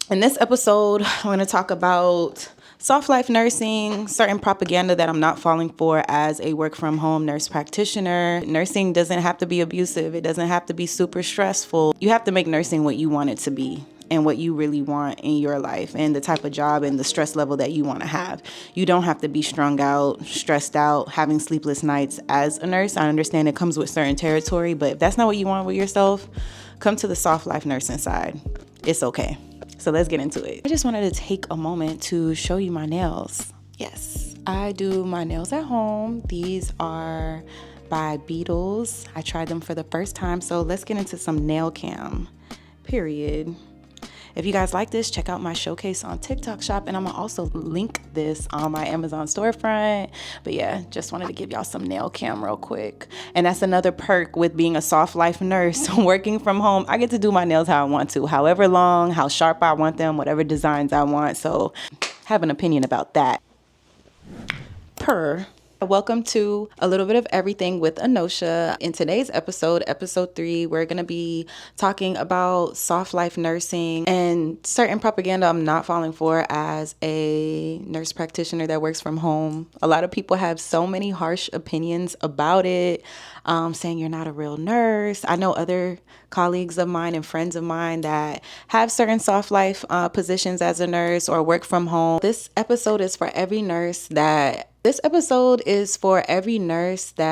In this episode, I'm going to talk about soft life nursing, certain propaganda that I'm not falling for as a work from home nurse practitioner. Nursing doesn't have to be abusive. It doesn't have to be super stressful. You have to make nursing what you want it to be and what you really want in your life and the type of job and the stress level that you want to have. You don't have to be strung out, stressed out, having sleepless nights as a nurse. I understand it comes with certain territory, but if that's not what you want with yourself, come to the soft life nursing side. It's okay. So let's get into it. I just wanted to take a moment to show you my nails. Yes, I do my nails at home. These are by Beetles. I tried them for the first time. So let's get into some nail cam, period. If you guys like this, check out my showcase on TikTok shop, and I'm gonna also link this on my Amazon storefront. But yeah, just wanted to give y'all some nail cam real quick. And that's another perk with being a soft life nurse, working from home. I get to do my nails how I want to, however long, how sharp I want them, whatever designs I want. So have an opinion about that. Welcome to A Little Bit of Everything with Anoshah. In today's episode 3, we're going to be talking about soft life nursing and certain propaganda I'm not falling for as a nurse practitioner that works from home. A lot of people have so many harsh opinions about it, saying you're not a real nurse. I know other colleagues of mine and friends of mine that have certain soft life positions as a nurse or work from home. This episode is for every nurse that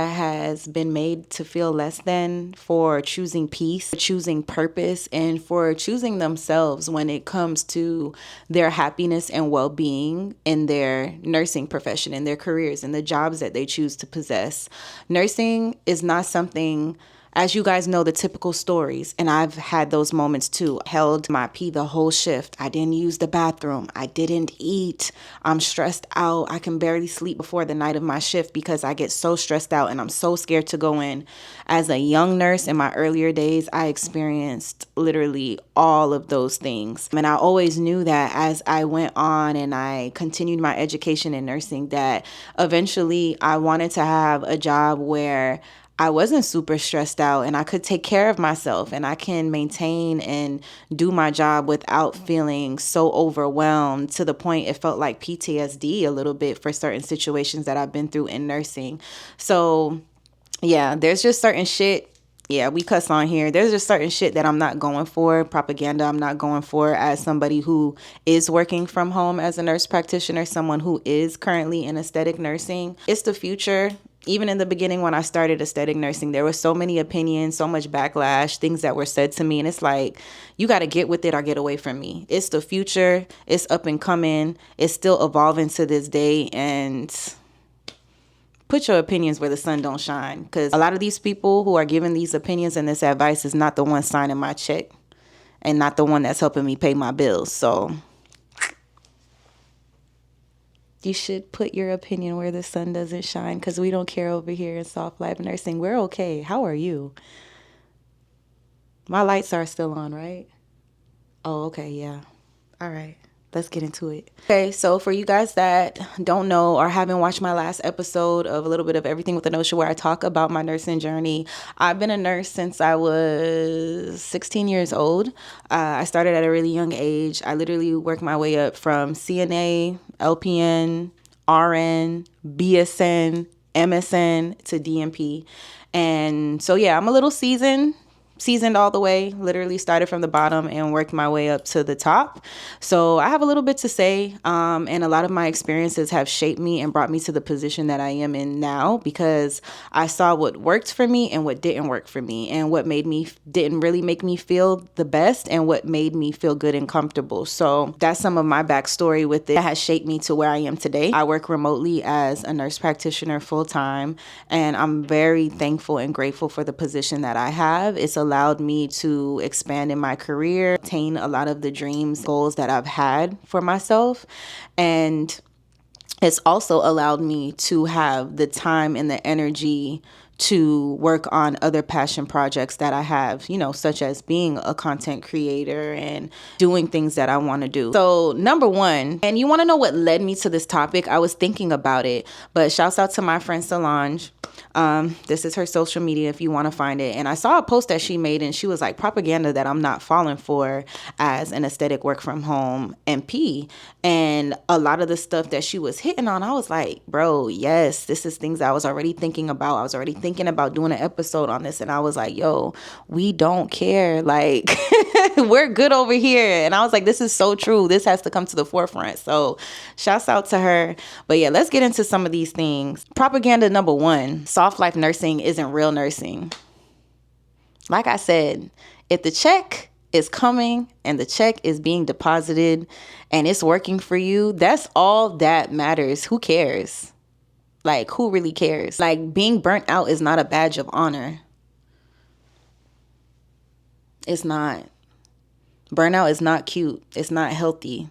has been made to feel less than, for choosing peace, choosing purpose, and for choosing themselves when it comes to their happiness and well-being in their nursing profession, in their careers, in the jobs that they choose to possess. Nursing is not something, as you guys know, the typical stories, and I've had those moments too. Held my pee the whole shift. I didn't use the bathroom. I didn't eat. I'm stressed out. I can barely sleep before the night of my shift because I get so stressed out and I'm so scared to go in. As a young nurse in my earlier days, I experienced literally all of those things. And I always knew that as I went on and I continued my education in nursing, that eventually I wanted to have a job where I wasn't super stressed out and I could take care of myself and I can maintain and do my job without feeling so overwhelmed to the point it felt like PTSD a little bit for certain situations that I've been through in nursing. So yeah, there's just certain shit. Yeah, we cuss on here. There's just certain shit that I'm not going for, propaganda I'm not going for as somebody who is working from home as a nurse practitioner, someone who is currently in aesthetic nursing. It's the future. Even in the beginning when I started aesthetic nursing, there were so many opinions, so much backlash, things that were said to me. And it's like, you got to get with it or get away from me. It's the future. It's up and coming. It's still evolving to this day. And put your opinions where the sun don't shine, because a lot of these people who are giving these opinions and this advice is not the one signing my check and not the one that's helping me pay my bills. So you should put your opinion where the sun doesn't shine, because we don't care over here in soft life nursing. We're okay. How are you? My lights are still on, right? Oh, okay, yeah. All right. Let's get into it. Okay, so for you guys that don't know or haven't watched my last episode of A Little Bit of Everything with Anoshah, where I talk about my nursing journey, I've been a nurse since I was 16 years old. I started at a really young age. I literally worked my way up from CNA, LPN, RN, BSN, MSN to DMP. And so, yeah, I'm a little seasoned all the way, literally started from the bottom and worked my way up to the top. So I have a little bit to say, and a lot of my experiences have shaped me and brought me to the position that I am in now, because I saw what worked for me and what didn't work for me, and what didn't really make me feel the best and what made me feel good and comfortable. So that's some of my backstory with it that has shaped me to where I am today. I work remotely as a nurse practitioner full time, and I'm very thankful and grateful for the position that I have. It's allowed me to expand in my career, attain a lot of the dreams, goals that I've had for myself. And it's also allowed me to have the time and the energy to work on other passion projects that I have, such as being a content creator and doing things that I want to do. So number one, and you want to know what led me to this topic? I was thinking about it, but shouts out to my friend Solange. This is her social media if you want to find it. And I saw a post that she made and she was like, propaganda that I'm not falling for as an aesthetic work from home MP. And a lot of the stuff that she was hitting on, I was like, bro, yes, this is things I was already thinking about. I was already thinking about doing an episode on this. And I was like, yo, we don't care. Like, we're good over here. And I was like, this is so true. This has to come to the forefront. So shouts out to her. But yeah, let's get into some of these things. Propaganda number one, soft life nursing isn't real nursing. Like I said, if the check is coming and the check is being deposited and it's working for you, that's all that matters. Who cares? Like, who really cares? Like, being burnt out is not a badge of honor. It's not. Burnout is not cute. It's not healthy.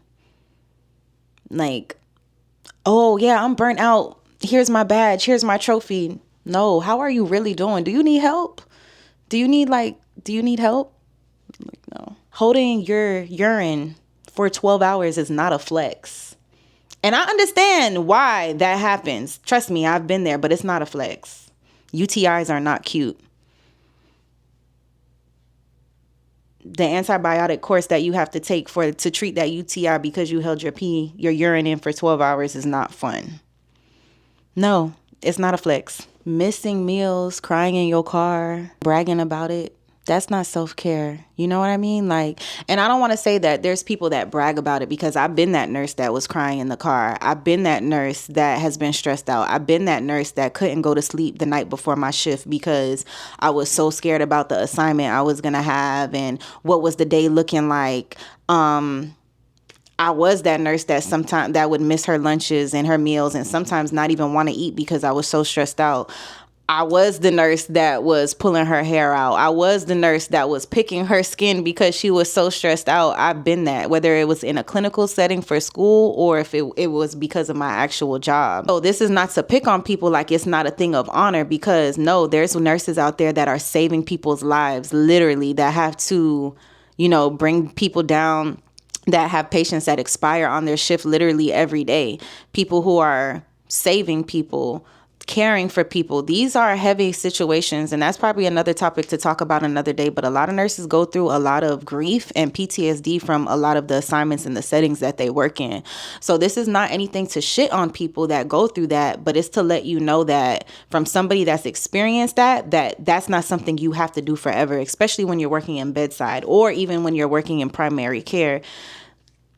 Like, oh yeah, I'm burnt out. Here's my badge. Here's my trophy. No, how are you really doing? Do you need help? Do you need help? Like, no. Holding your urine for 12 hours is not a flex. And I understand why that happens. Trust me, I've been there, but it's not a flex. UTIs are not cute. The antibiotic course that you have to take to treat that UTI because you held your urine in for 12 hours is not fun. No, it's not a flex. Missing meals, crying in your car, bragging about it. That's not self-care. You know what I mean? Like, and I don't want to say that there's people that brag about it, because I've been that nurse that was crying in the car. I've been that nurse that has been stressed out. I've been that nurse that couldn't go to sleep the night before my shift because I was so scared about the assignment I was going to have and what was the day looking like. I was that nurse that sometimes that would miss her lunches and her meals and sometimes not even want to eat because I was so stressed out. I was the nurse that was pulling her hair out. I was the nurse that was picking her skin because she was so stressed out. I've been that, whether it was in a clinical setting for school or if it was because of my actual job. So this is not to pick on people like it's not a thing of honor, because no, there's nurses out there that are saving people's lives, literally, that have to, bring people down, that have patients that expire on their shift literally every day. People who are saving people, caring for people. These are heavy situations, and that's probably another topic to talk about another day. But a lot of nurses go through a lot of grief and PTSD from a lot of the assignments and the settings that they work in. So this is not anything to shit on people that go through that, but it's to let you know that from somebody that's experienced that's not something you have to do forever, especially when you're working in bedside or even when you're working in primary care.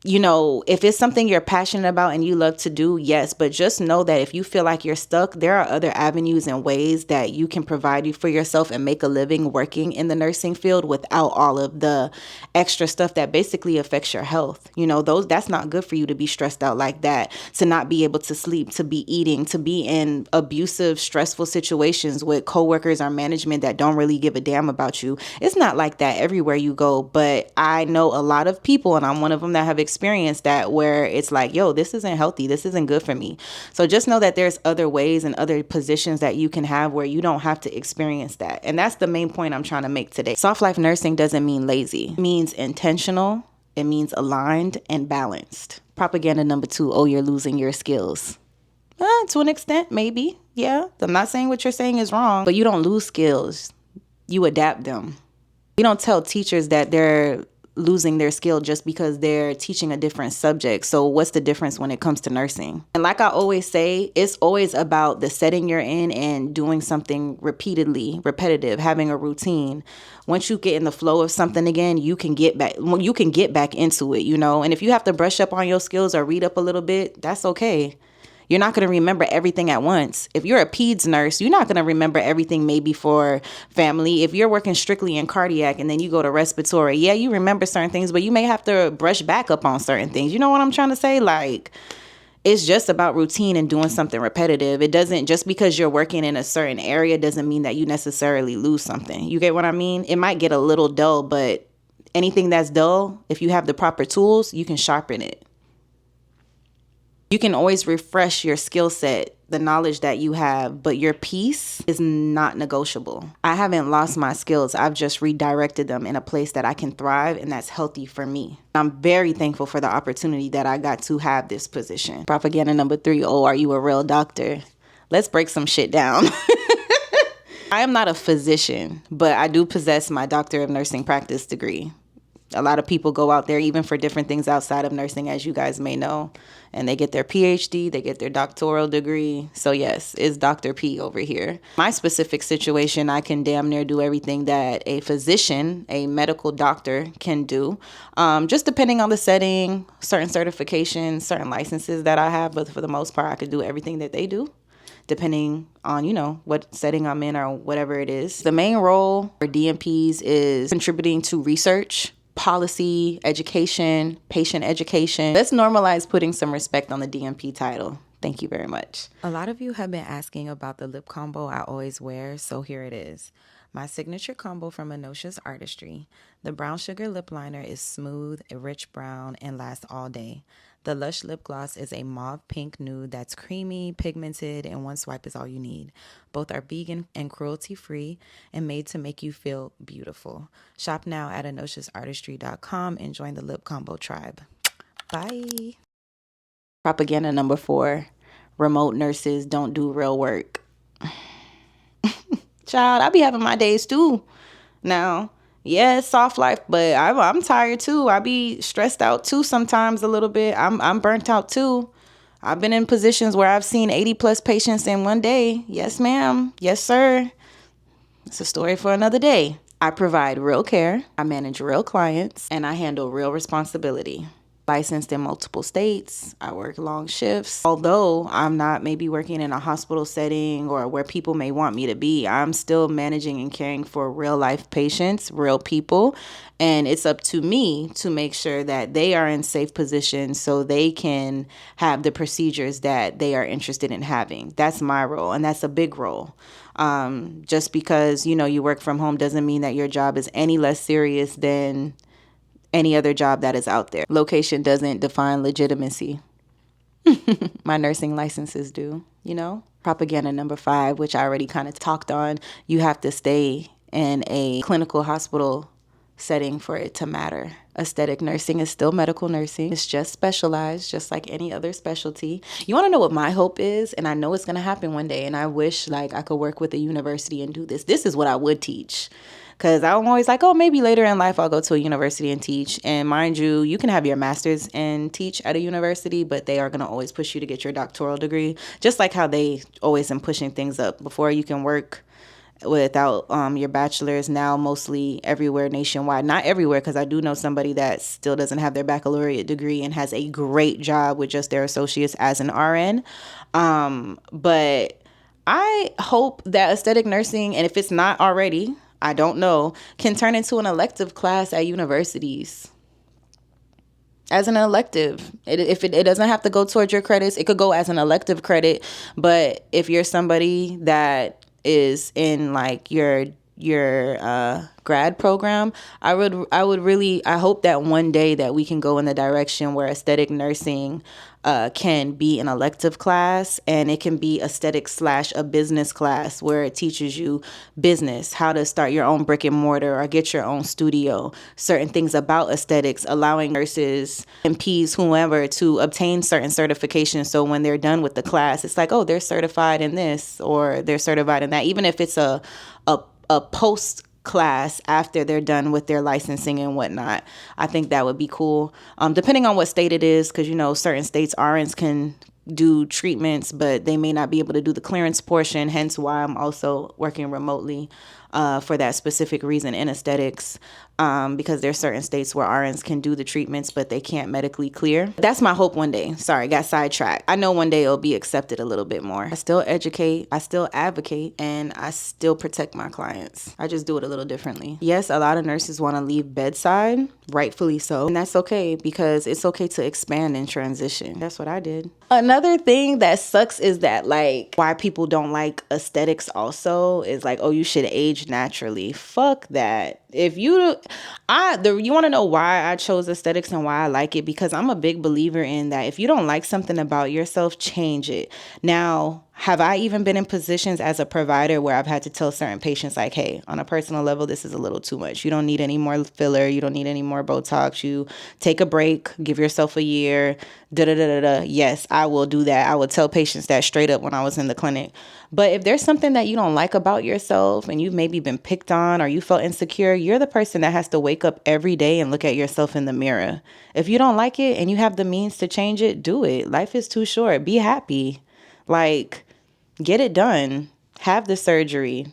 If it's something you're passionate about and you love to do, yes, but just know that if you feel like you're stuck, there are other avenues and ways that you can provide for yourself and make a living working in the nursing field without all of the extra stuff that basically affects your health. That's not good for you to be stressed out like that, to not be able to sleep, to be eating, to be in abusive, stressful situations with coworkers or management that don't really give a damn about you. It's not like that everywhere you go, but I know a lot of people, and I'm one of them, that have experienced that, where it's like, yo, this isn't healthy. This isn't good for me. So just know that there's other ways and other positions that you can have where you don't have to experience that. And that's the main point I'm trying to make today. Soft life nursing doesn't mean lazy. It means intentional. It means aligned and balanced. Propaganda number two, oh, you're losing your skills. To an extent, maybe. Yeah. I'm not saying what you're saying is wrong, but you don't lose skills. You adapt them. We don't tell teachers that they're losing their skill just because they're teaching a different subject. So what's the difference when it comes to nursing? And like I always say, it's always about the setting you're in and doing something repeatedly, repetitive, having a routine. Once you get in the flow of something again, you can get back into it, And if you have to brush up on your skills or read up a little bit, that's okay. You're not going to remember everything at once. If you're a peds nurse, you're not going to remember everything maybe for family. If you're working strictly in cardiac and then you go to respiratory, yeah, you remember certain things, but you may have to brush back up on certain things. You know what I'm trying to say? Like, it's just about routine and doing something repetitive. It doesn't, just because you're working in a certain area doesn't mean that you necessarily lose something. You get what I mean? It might get a little dull, but anything that's dull, if you have the proper tools, you can sharpen it. You can always refresh your skill set the knowledge that you have, but your peace is not negotiable. I haven't lost my skills. I've just redirected them in a place that I can thrive and that's healthy for me. I'm very thankful for the opportunity that I got to have this position. Propaganda number 3, oh, are you a real doctor? Let's break some shit down. I am not a physician, but I do possess my Doctor of Nursing Practice degree. A lot of people go out there even for different things outside of nursing, as you guys may know, and they get their PhD, they get their doctoral degree. So yes, it's Dr. P over here. My specific situation, I can damn near do everything that a physician, a medical doctor can do, just depending on the setting, certain certifications, certain licenses that I have. But for the most part, I could do everything that they do, depending on, what setting I'm in or whatever it is. The main role for DNPs is contributing to research, policy, education, patient education. Let's normalize putting some respect on the DNP title. Thank you very much. A lot of you have been asking about the lip combo I always wear, so here it is. My signature combo from Anoshah's Artistry. The brown sugar lip liner is smooth, a rich brown, and lasts all day. The Lush lip gloss is a mauve pink nude that's creamy, pigmented, and one swipe is all you need. Both are vegan and cruelty-free and made to make you feel beautiful. Shop now at anoshahsartistry.com and join the lip combo tribe. Bye. Propaganda number 4, remote nurses don't do real work. Child, I be having my days too. Now, yeah, it's soft life, but I'm tired too. I be stressed out too sometimes a little bit. I'm burnt out too. I've been in positions where I've seen 80 plus patients in one day. Yes, ma'am. Yes, sir. It's a story for another day. I provide real care. I manage real clients, and I handle real responsibility. Licensed in multiple states. I work long shifts. Although I'm not maybe working in a hospital setting or where people may want me to be, I'm still managing and caring for real life patients, real people. And it's up to me to make sure that they are in safe positions so they can have the procedures that they are interested in having. That's my role, and that's a big role. Just because, you work from home doesn't mean that your job is any less serious than any other job that is out there. Location doesn't define legitimacy. My nursing licenses do, Propaganda number 5, which I already kind of talked on. You have to stay in a clinical hospital setting for it to matter. Aesthetic nursing is still medical nursing. It's just specialized, just like any other specialty. You want to know what my hope is? And I know it's going to happen one day. And I wish I could work with a university and do this. This is what I would teach. Because I'm always like, maybe later in life I'll go to a university and teach. And mind you, you can have your master's and teach at a university, but they are going to always push you to get your doctoral degree. Just like how they always am pushing things up. Before you can work without your bachelor's, now mostly everywhere nationwide. Not everywhere, because I do know somebody that still doesn't have their baccalaureate degree and has a great job with just their associates as an RN. But I hope that aesthetic nursing, and if it's not already, I don't know, can turn into an elective class at universities. As an elective. It doesn't have to go towards your credits. It could go as an elective credit. But if you're somebody that is in your grad program, I hope that one day that we can go in the direction where aesthetic nursing can be an elective class, and it can be aesthetic / a business class where it teaches you business, how to start your own brick and mortar or get your own studio, certain things about aesthetics, allowing nurses, MPs, whoever, to obtain certain certifications. So when they're done with the class, it's like, they're certified in this or they're certified in that, even if it's a post class after they're done with their licensing and whatnot. I think that would be cool. Depending on what state it is, because, certain states RNs can do treatments, but they may not be able to do the clearance portion, hence why I'm also working remotely for that specific reason in aesthetics, because there's certain states where RNs can do the treatments, but they can't medically clear. That's my hope one day. Sorry, got sidetracked. I know one day it'll be accepted a little bit more. I still educate, I still advocate, and I still protect my clients. I just do it a little differently. Yes, a lot of nurses want to leave bedside, rightfully so, and that's okay, because it's okay to expand and transition. That's what I did. Another thing that sucks is that why people don't like aesthetics also is you should age naturally. Fuck that. If you want to know why I chose aesthetics and why I like it, because I'm a big believer in that if you don't like something about yourself, change it. Now, Have I even been in positions as a provider where I've had to tell certain patients, like, hey, on a personal level, this is a little too much. You don't need any more filler. You don't need any more Botox. You take a break, give yourself a year, da-da-da-da-da. Yes, I will do that. I will tell patients that straight up when I was in the clinic. But if there's something that you don't like about yourself and you've maybe been picked on or you felt insecure, you're the person that has to wake up every day and look at yourself in the mirror. If you don't like it and you have the means to change it, do it. Life is too short. Be happy. Like, get it done. Have the surgery.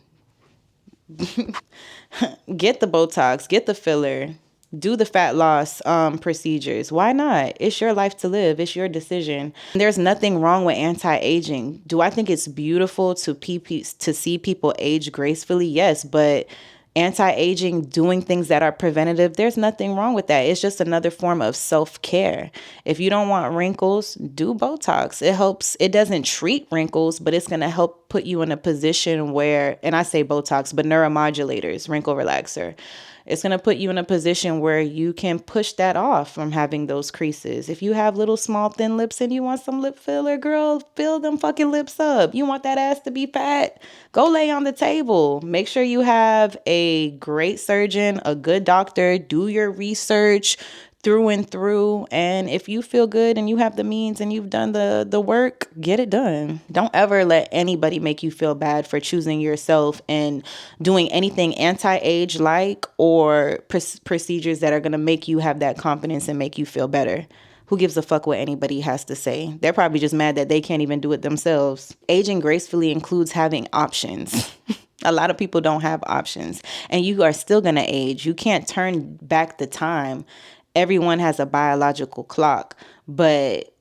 Get the Botox. Get the filler. Do the fat loss procedures. Why not? It's your life to live. It's your decision. There's nothing wrong with anti-aging. Do I think it's beautiful to see people age gracefully? Yes, but anti-aging, doing things that are preventative, there's nothing wrong with that. It's just another form of self-care. If you don't want wrinkles, do Botox. It helps. It doesn't treat wrinkles, but it's going to help put you in a position where, and I say Botox, but neuromodulators, wrinkle relaxer. It's going to put you in a position where you can push that off from having those creases. If you have little small thin lips and you want some lip filler, girl, fill them fucking lips up. You want that ass to be fat? Go lay on the table. Make sure you have a great surgeon, a good doctor. Do your research through and through. And if you feel good and you have the means and you've done the work, get it done. Don't ever let anybody make you feel bad for choosing yourself and doing anything anti-age like or procedures that are going to make you have that confidence and make you feel better. Who gives a fuck what anybody has to say? They're probably just mad that they can't even do it themselves. Aging gracefully includes having options. A lot of people don't have options, and you are still going to age. You can't turn back the time. Everyone has a biological clock, but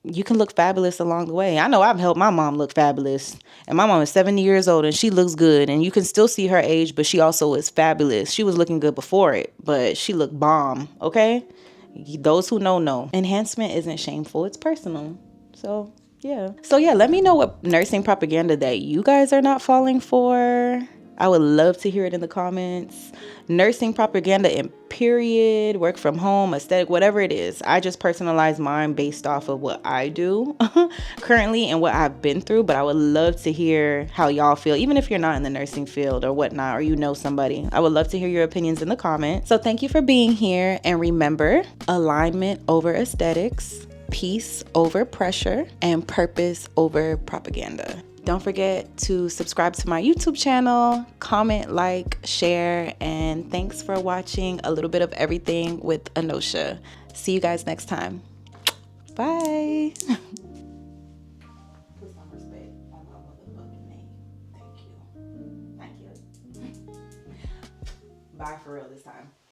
you can look fabulous along the way. I know I've helped my mom look fabulous, and my mom is 70 years old and she looks good, and you can still see her age, but she also is fabulous. She was looking good before it, but she looked bomb. Okay. Those who know. Enhancement isn't shameful. It's personal. So yeah, let me know what nursing propaganda that you guys are not falling for. I would love to hear it in the comments. Nursing propaganda in period, work from home, aesthetic, whatever it is. I just personalize mine based off of what I do currently and what I've been through. But I would love to hear how y'all feel, even if you're not in the nursing field or whatnot, or you know somebody. I would love to hear your opinions in the comments. So thank you for being here. And remember, alignment over aesthetics, peace over pressure, and purpose over propaganda. Don't forget to subscribe to my YouTube channel, comment, like, share, and thanks for watching a little bit of everything with Anoshah. See you guys next time. Bye. Put some respect on my motherfucking name. Thank you. Bye for real this time.